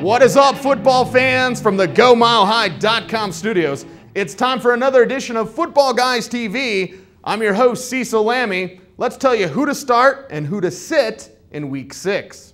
What is up, football fans from the GoMileHigh.com studios? It's time for another edition of Football Guys TV. I'm your host, Cecil Lammey. Let's tell you who to start and who to sit in Week 6.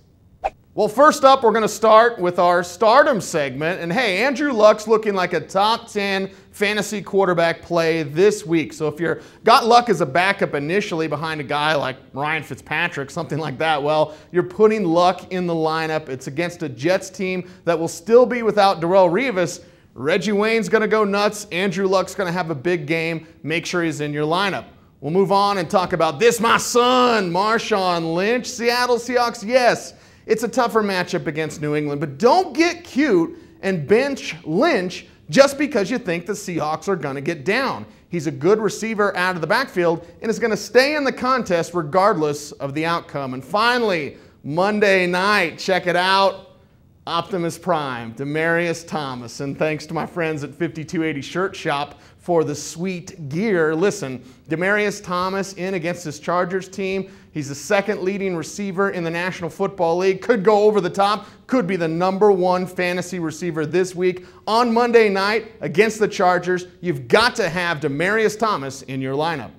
Well, first up, we're going to start with our Stardom segment. And hey, Andrew Luck's looking like a top 10 fantasy quarterback play this week. So if you're got Luck as a backup initially behind a guy like Ryan Fitzpatrick, something like that, well, you're putting Luck in the lineup. It's against a Jets team that will still be without Darrelle Revis. Reggie Wayne's going to go nuts. Andrew Luck's going to have a big game. Make sure he's in your lineup. We'll move on and talk about this, my son, Marshawn Lynch. Seattle Seahawks, yes. It's a tougher matchup against New England, but don't get cute and bench Lynch just because you think the Seahawks are going to get down. He's a good receiver out of the backfield and is going to stay in the contest regardless of the outcome. And finally, Monday night, check it out. Optimus Prime, Demaryius Thomas, and thanks to my friends at 5280 Shirt Shop for the sweet gear. Listen, Demaryius Thomas in against his Chargers team. He's the second leading receiver in the National Football League. Could go over the top, could be the #1 fantasy receiver this week. On Monday night against the Chargers, you've got to have Demaryius Thomas in your lineup.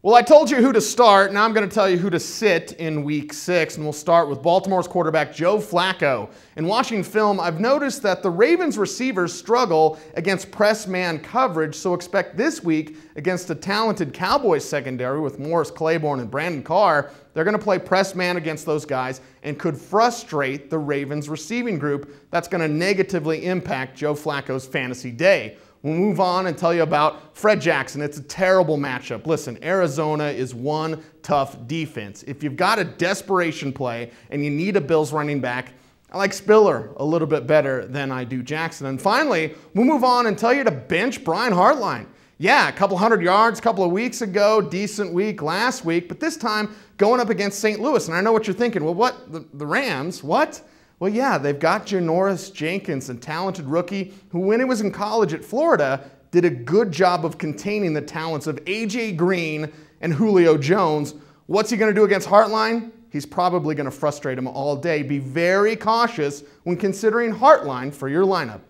Well, I told you who to start. Now I'm going to tell you who to sit in Week 6, and we'll start with Baltimore's quarterback Joe Flacco. In watching film, I've noticed that the Ravens receivers struggle against press man coverage, so expect this week against a talented Cowboys secondary with Morris Claiborne and Brandon Carr, they're going to play press man against those guys and could frustrate the Ravens receiving group. That's going to negatively impact Joe Flacco's fantasy day. We'll move on and tell you about Fred Jackson. It's a terrible matchup. Listen, Arizona is one tough defense. If you've got a desperation play and you need a Bills running back, I like Spiller a little bit better than I do Jackson. And finally, we'll move on and tell you to bench Brian Hartline. Yeah, a couple hundred yards a couple of weeks ago, decent week last week, but this time going up against St. Louis. And I know what you're thinking. Well, what? The Rams? What? Well, yeah, they've got Janoris Jenkins, a talented rookie who, when he was in college at Florida, did a good job of containing the talents of A.J. Green and Julio Jones. What's he going to do against Hartline? He's probably going to frustrate him all day. Be very cautious when considering Hartline for your lineup.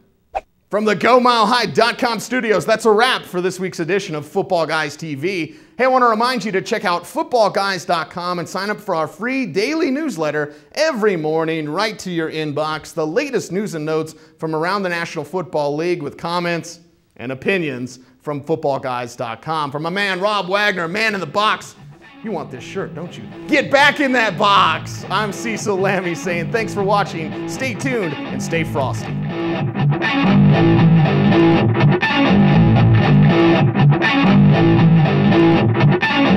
From the GoMileHigh.com studios, that's a wrap for this week's edition of Football Guys TV. Hey, I want to remind you to check out Footballguys.com and sign up for our free daily newsletter every morning right to your inbox. The latest news and notes from around the National Football League with comments and opinions from Footballguys.com. From my man Rob Wagner, man in the box. You want this shirt, don't you? Get back in that box. I'm Cecil Lammey saying thanks for watching. Stay tuned and stay frosty.